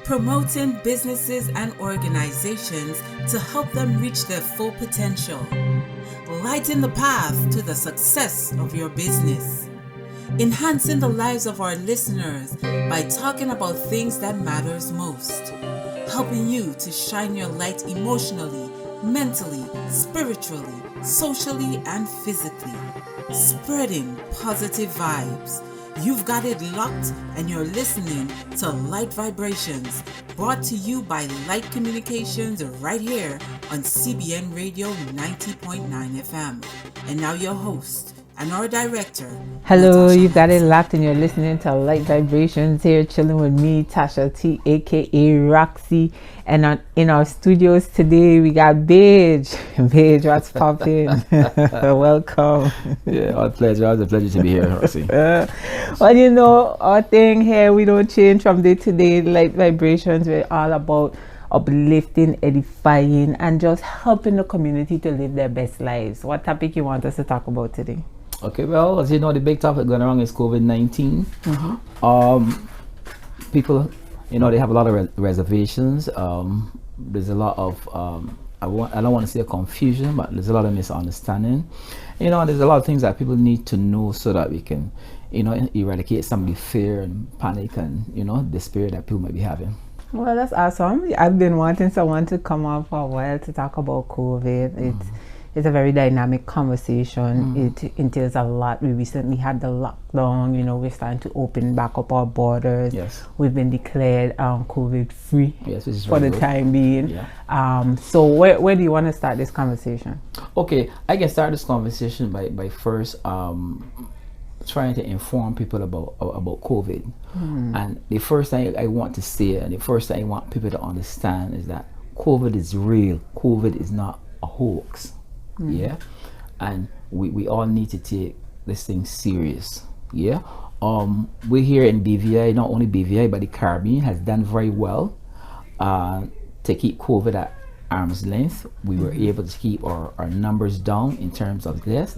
promoting businesses and organizations to help them reach their full potential. Lighten the path to the success of your business. Enhancing the lives of our listeners by talking about things that matters most. Helping you to shine your light emotionally, mentally, spiritually, socially, and physically. Spreading positive vibes. You've got it locked and you're listening to Light Vibrations, brought to you by Light Communications right here on CBN Radio 90.9 FM. And now your host and our director. Hello, Natasha you've got it Hansen. locked and you're listening to Light Vibrations here, chilling with me, Tasha T, aka Roxy. And in our studios today, we got Beige. Beige, what's poppin'? Welcome. Yeah, our pleasure. It's a pleasure to be here, Roxy. Well, you know, our thing here, we don't change from day to day. Light Vibrations, we're all about uplifting, edifying, and just helping the community to live their best lives. What topic you want us to talk about today? Okay, well, as you know, the big topic going around is COVID-19. People, you know, they have a lot of reservations. There's a lot of, I don't want to say confusion, but there's a lot of misunderstanding. You know, there's a lot of things that people need to know so that we can, you know, eradicate some of the fear and panic and, you know, despair that people might be having. Well, that's awesome. I've been wanting someone to come on for a while to talk about COVID. It's a very dynamic conversation. It entails a lot. We recently had the lockdown. You know, we're starting to open back up our borders. Yes. We've been declared COVID free Yes, which is for very the good. time being. Yeah. So where do you want to start this conversation? Okay, I can start this conversation by first trying to inform people about COVID. And the first thing I want to say, and the first thing I want people to understand is that COVID is real. COVID is not a hoax. Yeah, and we all need to take this thing serious. Yeah, we here in BVI, not only BVI but the Caribbean has done very well to keep COVID at arm's length. We were able to keep our numbers down in terms of deaths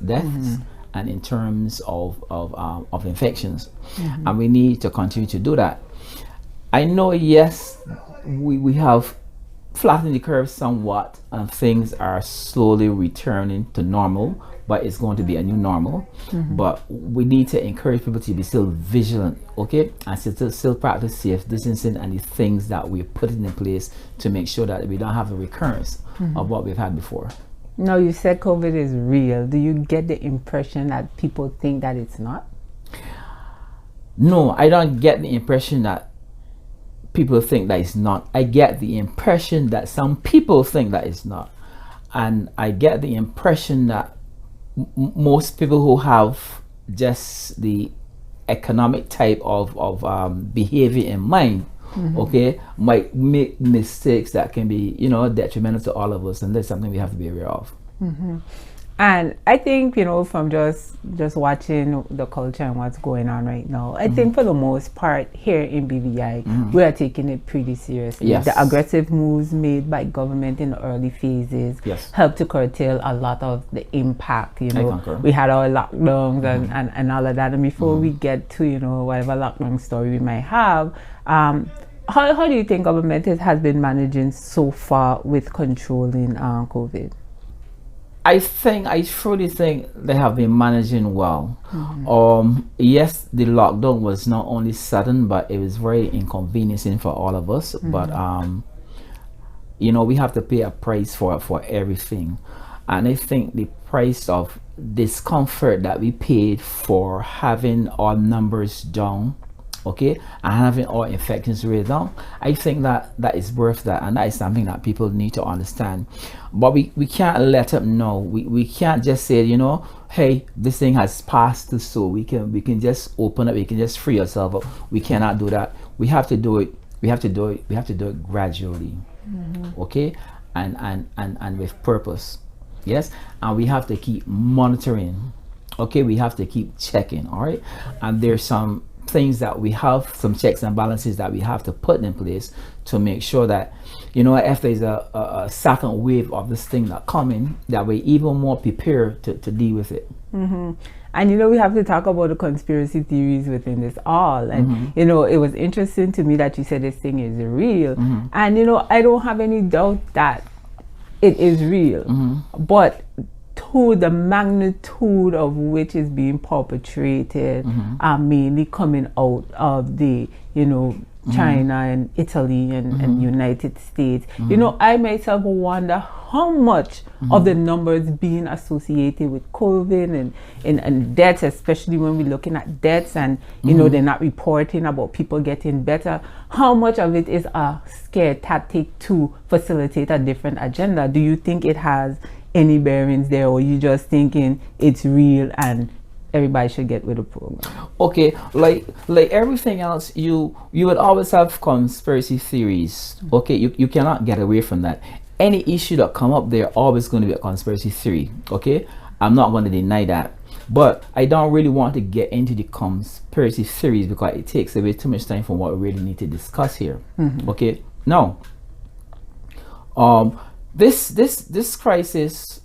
and in terms of infections, and we need to continue to do that. I know, yes, we have flattened the curve somewhat and things are slowly returning to normal, but it's going to be a new normal. But we need to encourage people to be still vigilant, okay, and still practice safe distancing and the things that we're putting in place to make sure that we don't have a recurrence of what we've had before. No, you said COVID is real. Do you get the impression that people think that it's not? No, I don't get the impression that people think that it's not. I get the impression that some people think that it's not, and I get the impression that most people who have just the economic type of behavior in mind, okay, might make mistakes that can be, you know, detrimental to all of us, and that's something we have to be aware of. And I think, you know, from just watching the culture and what's going on right now, I think for the most part here in BVI, we are taking it pretty seriously. Yes. The aggressive moves made by government in the early phases Yes. helped to curtail a lot of the impact. You I know, concur. we had our lockdowns and all of that. And before we get to, you know, whatever lockdown story we might have, how do you think government has been managing so far with controlling COVID? I truly think they have been managing well. Yes, the lockdown was not only sudden, but it was very inconveniencing for all of us. But you know, we have to pay a price for everything, and I think the price of discomfort that we paid for having our numbers down, okay, and having our infections rate down, I think that is worth that, and that is something that people need to understand. But we can't let them know. We can't just say, you know, hey, this thing has passed us, so we can just open up, we can just free ourselves up. We cannot do that. We have to do it. We have to do it gradually, okay, and with purpose. Yes, and we have to keep monitoring. Okay, we have to keep checking. All right, and there's some things that we have, some checks and balances that we have to put in place to make sure that, you know, if there's a second wave of this thing that coming, that we're even more prepared to deal with it. And we have to talk about the conspiracy theories within this all. And it was interesting to me that you said this thing is real. And I don't have any doubt that it is real. But to the magnitude of which is being perpetrated are mainly coming out of the China and Italy and United States. I myself wonder how much of the numbers being associated with COVID and deaths, especially when we're looking at deaths and they're not reporting about people getting better, how much of it is a scare tactic to facilitate a different agenda? Do you think it has any bearings there, or you just thinking it's real and everybody should get with the program? Okay, like everything else, you would always have conspiracy theories. Okay, you cannot get away from that. Any issue that come up, there always going to be a conspiracy theory. Okay, I'm not going to deny that, but I don't really want to get into the conspiracy theories because it takes away too much time from what we really need to discuss here. Okay, now this crisis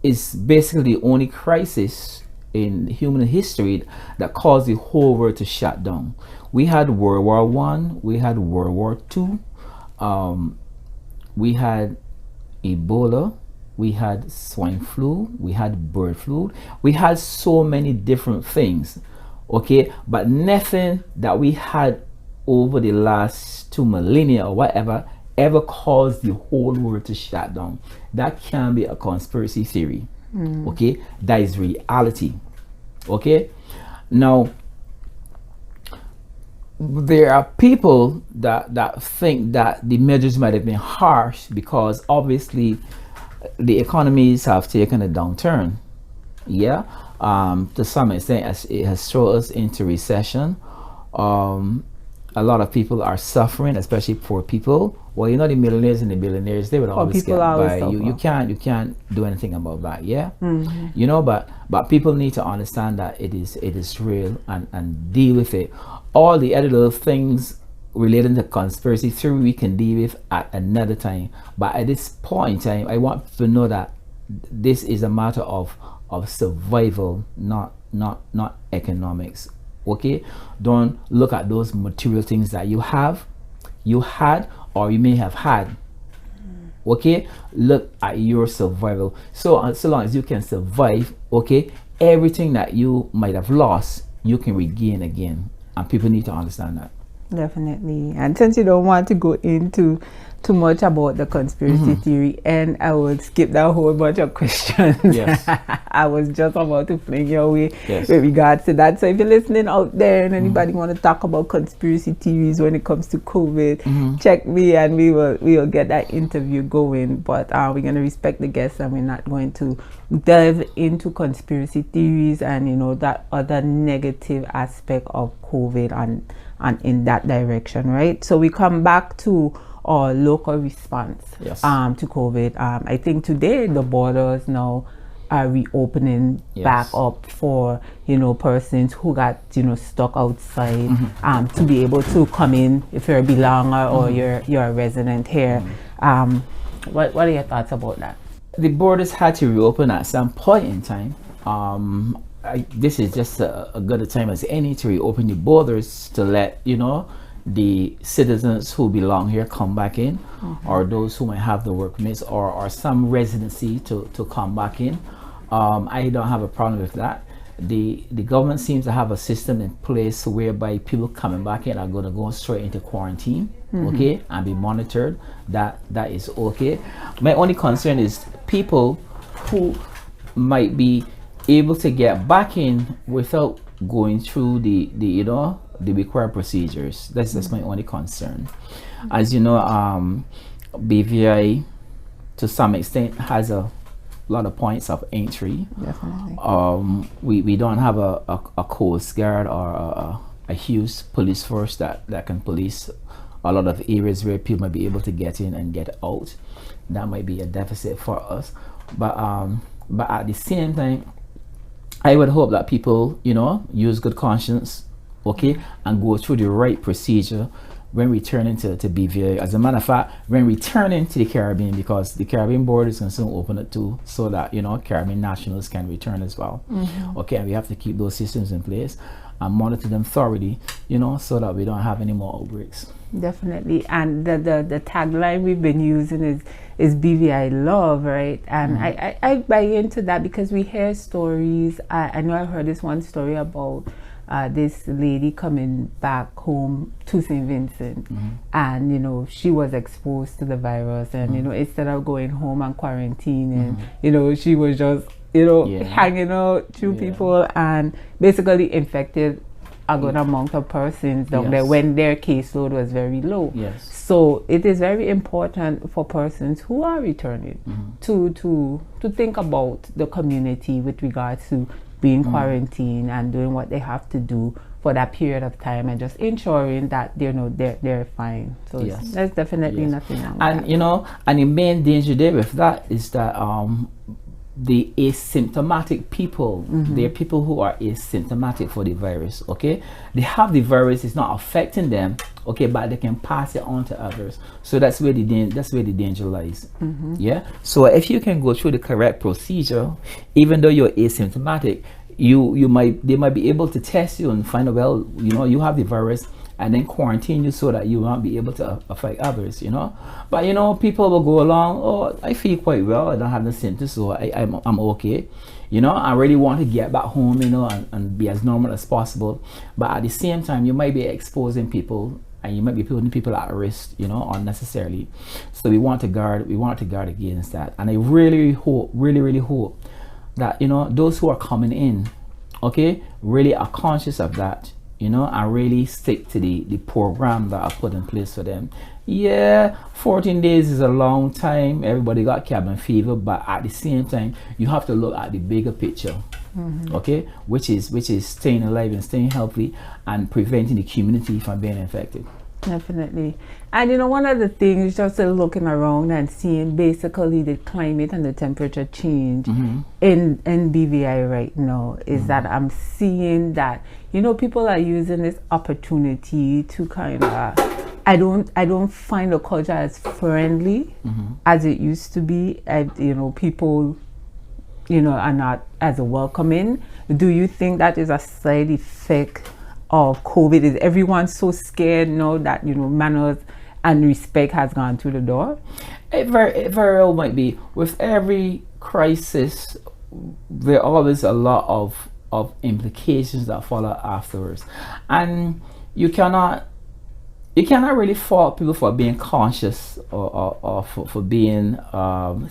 is basically the only crisis in human history that caused the whole world to shut down. We had World War One, we had World War Two, we had Ebola, we had swine flu, we had bird flu, we had so many different things. Okay, but nothing that we had over the last 2 millennia or whatever ever caused the whole world to shut down. That can be a conspiracy theory. Okay, that is reality. Okay, now there are people that think that the measures might have been harsh because obviously the economies have taken a downturn. Yeah, to some extent it has thrown us into recession. A lot of people are suffering, especially poor people. Well, the millionaires and the billionaires, they would always get by. You can't do anything about that. Yeah, but people need to understand that it is real and deal with it. All the other little things relating to conspiracy theory we can deal with at another time. But at this point in time, I want people to know that this is a matter of survival, not economics. Okay, don't look at those material things that you had, or you may have had. Okay, look at your survival. So long as you can survive, okay, everything that you might have lost, you can regain again, and people need to understand that. Definitely. And since you don't want to go into too much about the conspiracy theory, and I will skip that whole bunch of questions. Yes. I was just about to fling your way yes. with regards to that. So if you're listening out there and anybody want to talk about conspiracy theories when it comes to COVID, check me and we will get that interview going. But we're going to respect the guests and we're not going to delve into conspiracy theories and that other negative aspect of COVID and in that direction, right? So we come back to our local response yes. To COVID. I think today the borders now are reopening yes. back up for persons who got stuck outside to be able to come in if you're a belonger or you're a resident here. What are your thoughts about that? The borders had to reopen at some point in time. This is just a good time as any to reopen the borders to let the citizens who belong here come back in, or those who might have the work permits or some residency to come back in. I don't have a problem with that. The government seems to have a system in place whereby people coming back in are going to go straight into quarantine, okay, and be monitored. That is okay. My only concern is people who might be able to get back in without going through the required procedures. That's my only concern. As you know, BVI to some extent has a lot of points of entry. Definitely. We don't have a coast guard or a huge police force that can police a lot of areas where people might be able to get in and get out. That might be a deficit for us. But at the same time, I would hope that people, use good conscience, okay, and go through the right procedure when returning to BVI. As a matter of fact, when returning to the Caribbean, because the Caribbean border is going to soon open it too, so that, you know, Caribbean nationals can return as well. Okay, and we have to keep those systems in place and monitor them thoroughly, you know, so that we don't have any more outbreaks. Definitely. And the tagline we've been using is BVI love, right? And I buy into that, because we hear stories. I know I heard this one story about this lady coming back home to St. Vincent, and, you know, she was exposed to the virus, and, you know, instead of going home and quarantining, you know, she was just, you know, hanging out to people and basically infected a good amount of persons down there when their caseload was very low. So it is very important for persons who are returning to think about the community with regards to being quarantined and doing what they have to do for that period of time, and just ensuring that, you know, they're fine. So there's definitely nothing wrong with and that. You know, and the main danger there with that is that the asymptomatic people, they're people who are asymptomatic for the virus. Okay, they have the virus, it's not affecting them, okay, but they can pass it on to others. So that's where the danger lies. Yeah, so if you can go through the correct procedure, even though you're asymptomatic, they might be able to test you and find out, well, you know, you have the virus, and then quarantine you so that you won't be able to affect others, you know. But, you know, people will go along, oh, I feel quite well, I don't have the symptoms, so I'm okay. You know, I really want to get back home, you know, and be as normal as possible. But at the same time, you might be exposing people, and you might be putting people at risk, you know, unnecessarily. So we want to guard against that. And I really hope that, you know, those who are coming in, okay, really are conscious of that, you know, and really stick to the program that I put in place for them. Yeah, 14 days is a long time. Everybody got cabin fever, but at the same time, you have to look at the bigger picture, okay, which is staying alive and staying healthy and preventing the community from being infected. Definitely. And, you know, one of the things, just looking around and seeing basically the climate and the temperature change in BVI right now, is that I'm seeing that, you know, people are using this opportunity to kind of, I don't find the culture as friendly as it used to be. You know, people, you know, are not as welcoming. Do you think that is a side effect of COVID? Is everyone so scared now that, you know, manners and respect has gone through the door? It very well might be. With every crisis, there are always a lot of implications that follow afterwards, and you cannot really fault people for being conscious or for being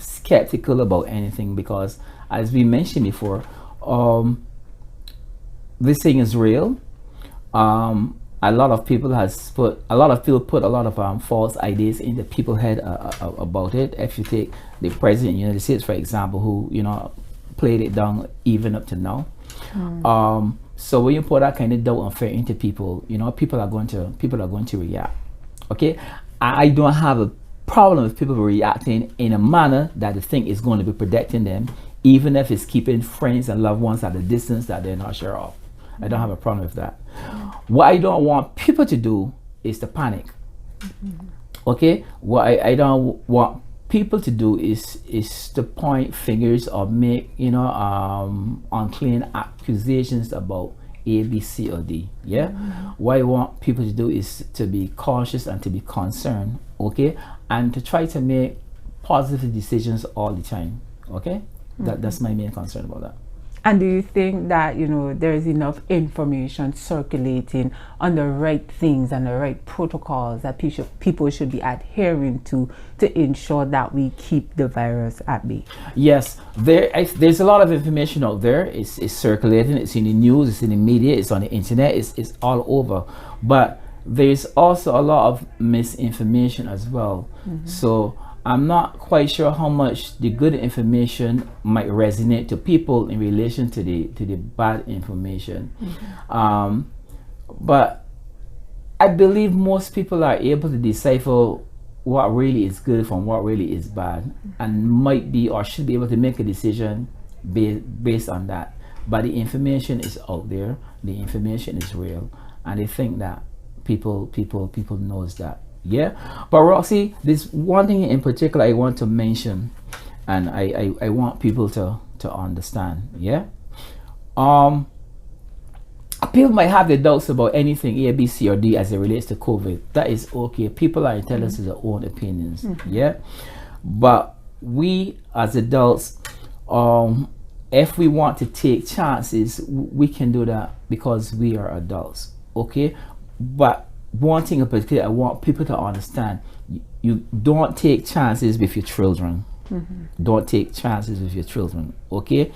skeptical about anything, because, as we mentioned before, this thing is real. A lot of people put a lot of false ideas in the people's head about it. If you take the president of the United States, for example, who, you know, played it down even up to now. So when you put that kind of doubt and fear into people, you know, people are going to react. Okay, I don't have a problem with people reacting in a manner that they think is going to be protecting them, even if it's keeping friends and loved ones at a distance that they're not sure of. I don't have a problem with that. What I don't want people to do is to panic. Okay, what I don't want people to do is to point fingers or make, you know, unclean accusations about A, B, C, or D. Yeah, what I want people to do is to be cautious and to be concerned, okay, and to try to make positive decisions all the time. Okay, that's my main concern about that. And do you think that, you know, there is enough information circulating on the right things and the right protocols that people should be adhering to ensure that we keep the virus at bay? Yes, there's a lot of information out there. It's circulating. It's in the news. It's in the media. It's on the internet. It's all over. But there's also a lot of misinformation as well. So I'm not quite sure how much the good information might resonate to people in relation to the bad information. But I believe most people are able to decipher what really is good from what really is bad, and might be or should be able to make a decision based on that. But the information is out there, the information is real, and I think that people knows that. Yeah. But Roxy, there's one thing in particular I want to mention, and I want people to understand. Yeah. People might have their doubts about anything A, B, C, or D as it relates to COVID. That is okay. People are entitled to their own opinions. Yeah. But we as adults, if we want to take chances, we can do that because we are adults. Okay. But one thing in particular, I want people to understand: you don't take chances with your children. Don't take chances with your children. Okay.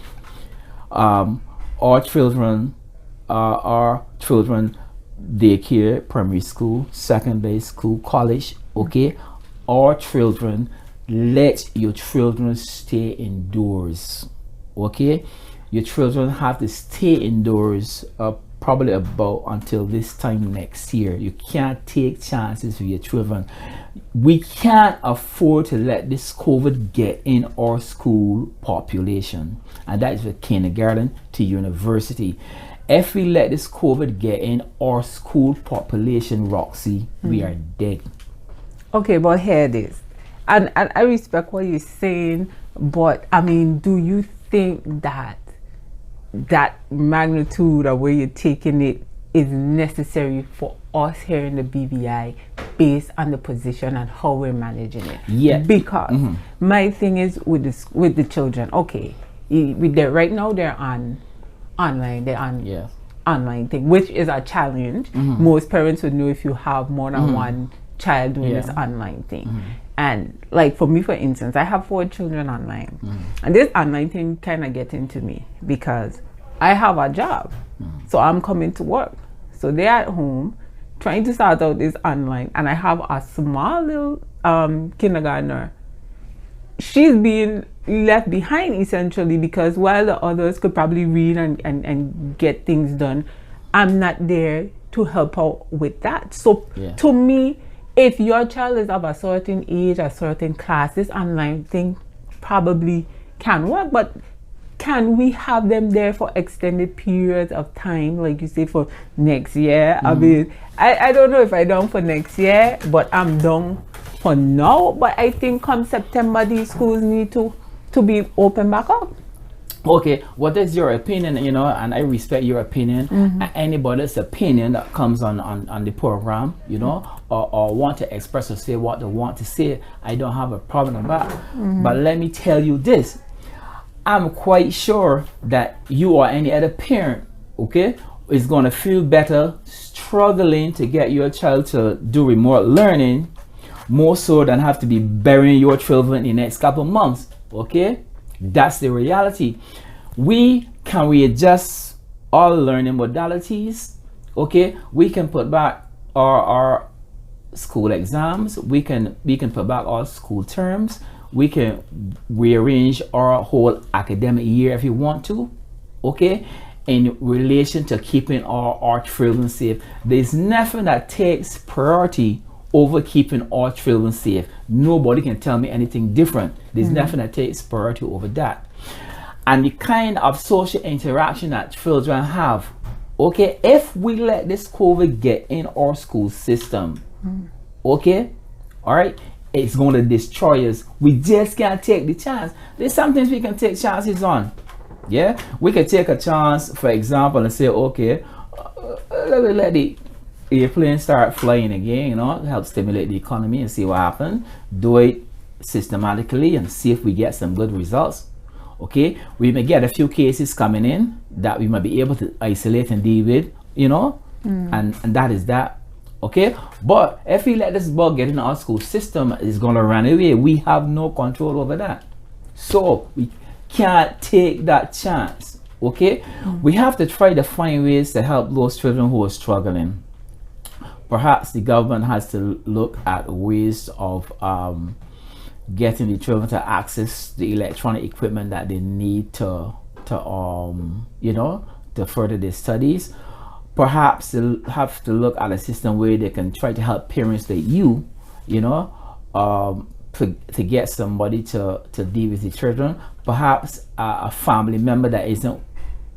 Our children, daycare, primary school, secondary school, college. Okay. Our children, let your children stay indoors. Okay. Your children have to stay indoors probably about until this time next year. You can't take chances with your children. We can't afford to let this COVID get in our school population, and that is from kindergarten to university. If we let this COVID get in our school population, Roxy, we are dead. Okay, but here it is. And I respect what you're saying, but I mean, do you think that magnitude of where you're taking it is necessary for us here in the BVI based on the position and how we're managing it? Yeah. Because my thing is with the children, okay, right now they're on online, they're on online thing, which is a challenge. Most parents would know if you have more than one child doing this online thing. And like for me, for instance, I have 4 children online, and this online thing kind of getting to me because I have a job, so I'm coming to work, so they're at home trying to start out this online, and I have a small little kindergartner. She's being left behind essentially because while the others could probably read and get things done, I'm not there to help out with that. So to me, if your child is of a certain age, a certain class, this online thing probably can work, but can we have them there for extended periods of time, like you say, for next year? I mean, I don't know if I'm down for next year, but I'm down for now. But I think come September, these schools need to be open back up. Okay, what is your opinion? You know, and I respect your opinion. Anybody's opinion that comes on the program, you know, or want to express or say what they want to say, I don't have a problem about. But let me tell you this: I'm quite sure that you or any other parent, okay, is going to feel better struggling to get your child to do remote learning more so than have to be burying your children in the next couple of months. Okay, that's the reality. We can readjust all learning modalities. Okay, we can put back our school exams. We can put back our school terms. We can rearrange our whole academic year if you want to. Okay, in relation to keeping our children safe. There's nothing that takes priority over keeping our children safe. Nobody can tell me anything different. There's nothing that takes priority over that. And the kind of social interaction that children have, okay, if we let this COVID get in our school system, okay, all right, it's going to destroy us. We just can't take the chance. There's some things we can take chances on. Yeah, we can take a chance, for example, and say, okay, let the airplane start flying again, you know, help stimulate the economy and see what happens. Do it systematically and see if we get some good results. Okay, we may get a few cases coming in that we might be able to isolate and deal with, you know, and that is that. Okay, but if we let this bug get in our school system, it's going to run away. We have no control over that, so we can't take that chance. Okay, we have to try to find ways to help those children who are struggling. Perhaps the government has to look at ways of getting the children to access the electronic equipment that they need to you know, to further their studies. Perhaps they'll have to look at a system where they can try to help parents like you know, to get somebody to deal with the children. Perhaps a family member that isn't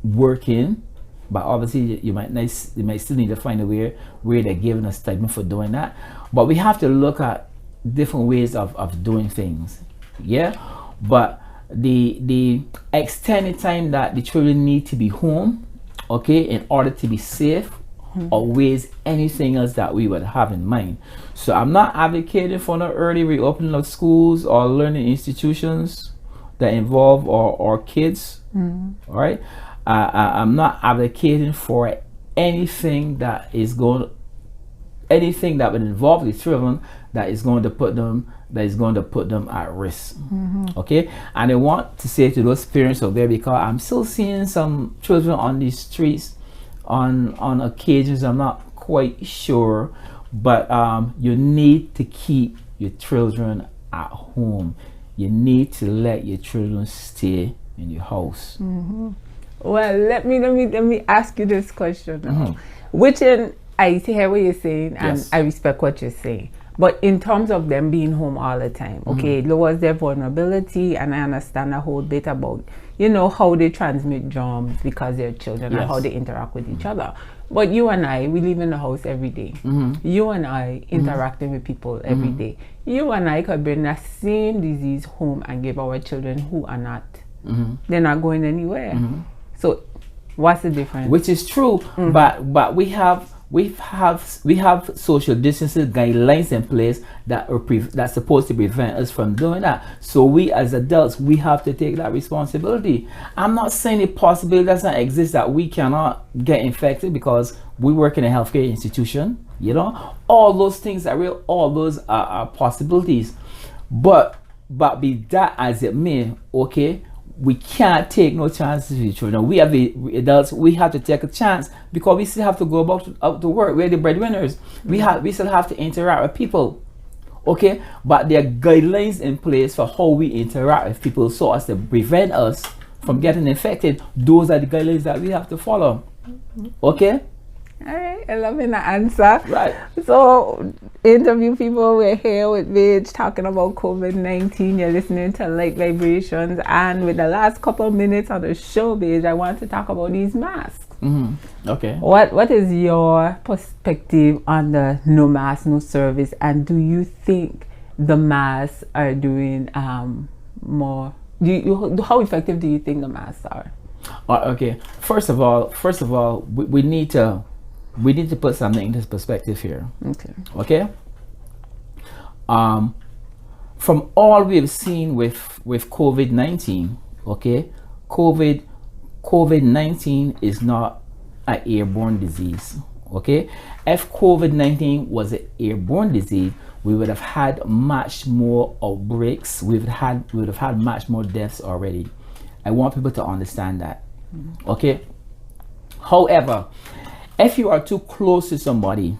working, but obviously you might still need to find a way where they're giving a stipend for doing that. But we have to look at different ways of doing things. Yeah, but the extended time that the children need to be home, okay, in order to be safe, outweighs anything else that we would have in mind. So I'm not advocating for the early reopening of schools or learning institutions that involve our kids. All right, I'm not advocating for anything that would involve the children that is going to put them at risk. Okay, and I want to say to those parents out there, because I'm still seeing some children on these streets on occasions. I'm not quite sure, but you need to keep your children at home. You need to let your children stay in your house. Well, let me ask you this question now. Which I hear what you're saying, and Yes. I respect what you're saying. But in terms of them being home all the time, okay, it lowers their vulnerability, and I understand a whole bit about, how they transmit germs because they're children and Yes. how they interact with each other. But you and I, we live in the house every day. You and I interacting with people every day. You and I could bring that same disease home and give our children who are not. They're not going anywhere. So what's the difference? Which is true, but we have social distancing guidelines in place that that's supposed to prevent us from doing that. So we as adults, we have to take that responsibility. I'm not saying the possibility does not exist that we cannot get infected because we work in a healthcare institution. All those things are real. All those are possibilities. But be that as it may, okay, we can't take no chances with children. We have the adults, we have to take a chance because we still have to go out to work. We're the breadwinners. We still have to interact with people. Okay? But there are guidelines in place for how we interact with people so as to prevent us from getting infected. Those are the guidelines that we have to follow. Okay? All right, I love the answer. Right. So, interview people, we're here with Beige talking about COVID-19. You're listening to Light Vibrations, and with the last couple of minutes on the show, Beige, I want to talk about these masks. Okay. What is your perspective on the no mask, no service, and do you think the masks are doing more? How effective do you think the masks are? Okay. First of all, we need to put something into perspective here. Okay. From all we've seen with COVID-19, okay, COVID-19 is not an airborne disease. Okay, if COVID-19 was an airborne disease, we would have had much more outbreaks. We would have had much more deaths already. I want people to understand that. Okay. However, if you are too close to somebody,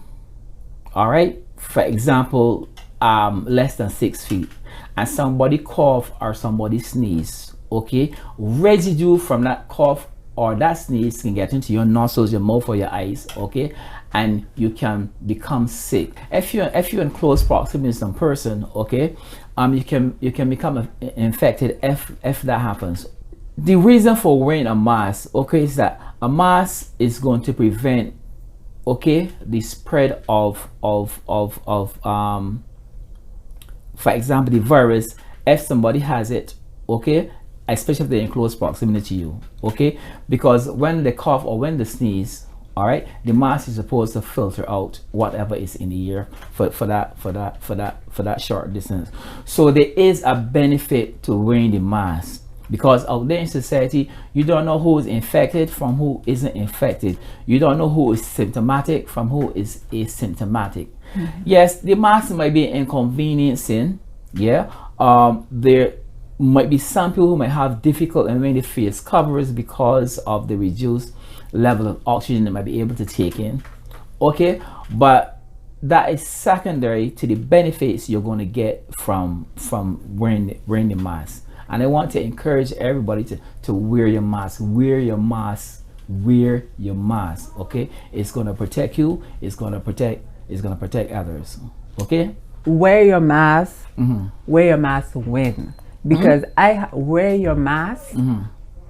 all right, for example, less than 6 feet, and somebody cough or somebody sneeze, okay, residue from that cough or that sneeze can get into your nostrils, your mouth, or your eyes, okay, and you can become sick. If you're in close proximity to some person, okay, you can become infected if that happens. The reason for wearing a mask, okay, is that a mask is going to prevent, okay, the spread of for example, the virus. If somebody has it, okay, especially if they're in close proximity to you, okay, because when they cough or when they sneeze, all right, the mask is supposed to filter out whatever is in the air for that short distance. So there is a benefit to wearing the mask, because out there in society, you don't know who is infected from who isn't infected. You don't know who is symptomatic from who is asymptomatic. Yes, the mask might be inconveniencing. Yeah, there might be some people who might have difficulty in wearing the face covers because of the reduced level of oxygen they might be able to take in. Okay, but that is secondary to the benefits you're going to get from wearing the mask. And I want to encourage everybody to wear your mask. Wear your mask. Wear your mask. Okay, it's going to protect you. It's going to protect others. Okay. Wear your mask. Wear your mask when? Because wear your mask.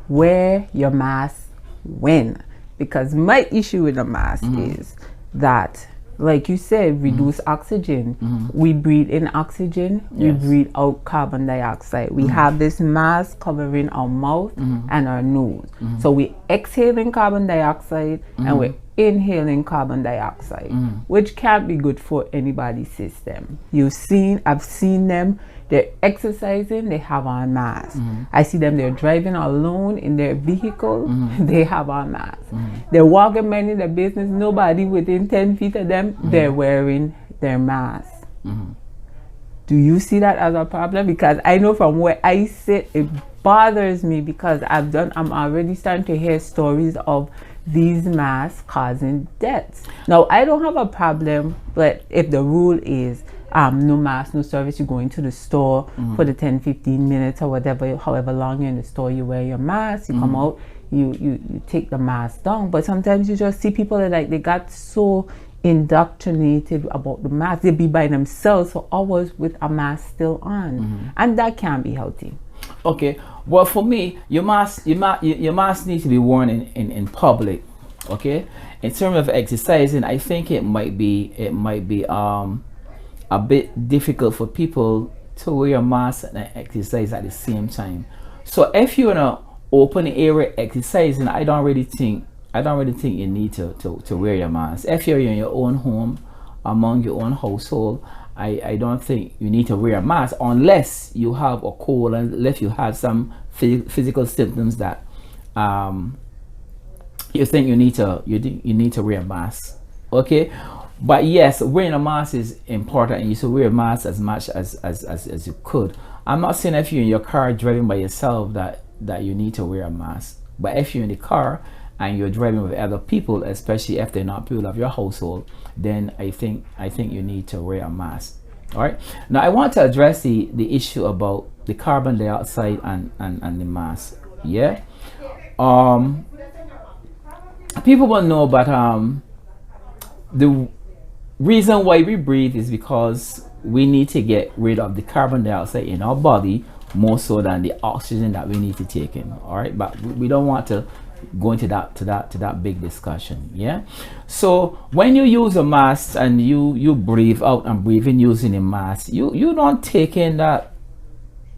Wear your mask when? because my issue with the mask is that, like you said, reduce oxygen. We breathe in oxygen, we breathe out carbon dioxide. We have this mask covering our mouth and our nose. So we exhaling carbon dioxide and we're inhaling carbon dioxide, which can't be good for anybody's system. I've seen them, they're exercising, they have on masks. I see them, they're driving alone in their vehicle, they have on masks. They're walking minding their business, nobody within 10 feet of them, they're wearing their masks. Do you see that as a problem? Because I know from where I sit, it bothers me because I'm already starting to hear stories of these masks causing deaths. Now, I don't have a problem, but if the rule is no mask, no service, you go into the store for the 10-15 minutes or whatever, however long you're in the store, you wear your mask, you come out, you take the mask down. But sometimes you just see people that they got so indoctrinated about the mask, they be by themselves for hours with a mask still on, and that can't be healthy. Okay, well, for me, your mask needs to be worn in public. Okay, in terms of exercising, I think it might be a bit difficult for people to wear a mask and exercise at the same time. So if you're in an open area exercising, I don't really think you need to wear your mask. If you're in your own home, among your own household, I don't think you need to wear a mask unless you have a cold and unless you have some physical symptoms that you think you need to wear a mask. Okay, but yes, wearing a mask is important, and you should wear a mask as much as you could. I'm not saying if you're in your car driving by yourself that you need to wear a mask, but if you're in the car and you're driving with other people, especially if they're not people of your household, then I think you need to wear a mask. All right. Now I want to address the issue about the carbon dioxide and the mask. Yeah. People will know, but the reason why we breathe is because we need to get rid of the carbon dioxide in our body more so than the oxygen that we need to take in. All right, but we don't want to go into that big discussion. Yeah. So when you use a mask and you breathe out and breathe in using a mask, you don't take in that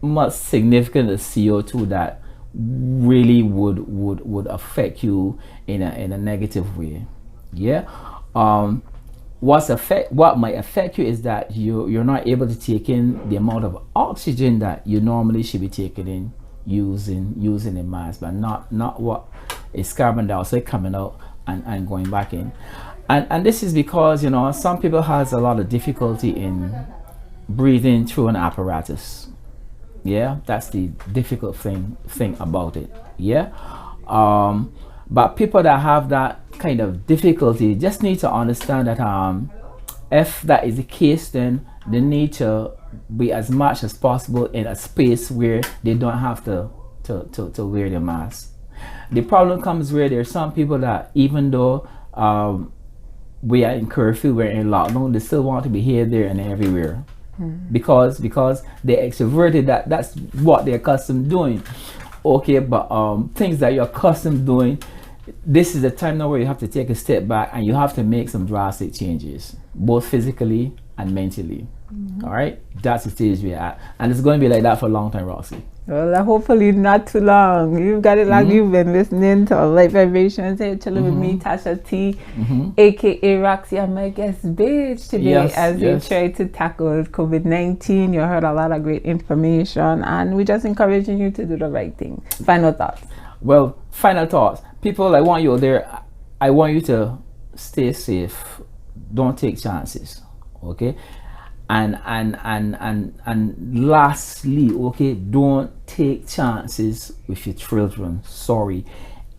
much significant CO2 that really would affect you in a negative way. Yeah. What might affect you is that you're not able to take in the amount of oxygen that you normally should be taking in using a mask, but not what is carbon dioxide coming out and going back in. And this is because, you know, some people has a lot of difficulty in breathing through an apparatus. Yeah, that's the difficult thing about it. Yeah. But people that have that kind of difficulty just need to understand that if that is the case, then they need to be as much as possible in a space where they don't have to wear the mask. The problem comes where there are some people that, even though we are in curfew, we're in lockdown, they still want to be here, there, and everywhere. Because they extroverted, that's what they're accustomed doing. Okay, but things that you're accustomed doing, this is the time now where you have to take a step back and you have to make some drastic changes, both physically and mentally. All right, that's the stage we're at, and it's going to be like that for a long time, Roxy. Well, hopefully not too long. You've got it like you've been listening to Light Vibrations here, chilling with me, Tasha T, aka Roxy, and my guest Beige today, as we try to tackle COVID-19. You heard a lot of great information, and we're just encouraging you to do the right thing. Final thoughts. Well, final thoughts. People, I want you there. I want you to stay safe. Don't take chances. Okay. And lastly, okay, don't take chances with your children. Sorry.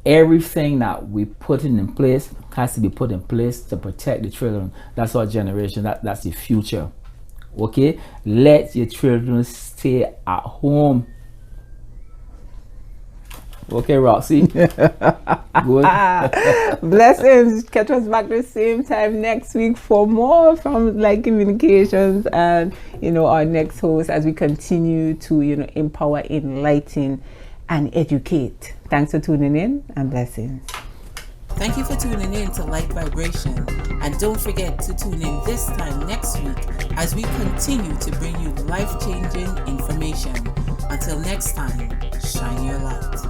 Everything that we put in place has to be put in place to protect the children. That's our generation. That's the future. Okay? Let your children stay at home. Okay, Roxy. Good. Blessings. Catch us back the same time next week for more from Light Communications and, you know, our next host as we continue to, you know, empower, enlighten, and educate. Thanks for tuning in, and blessings. Thank you for tuning in to Light Vibration, and don't forget to tune in this time next week as we continue to bring you life-changing information. Until next time, shine your light.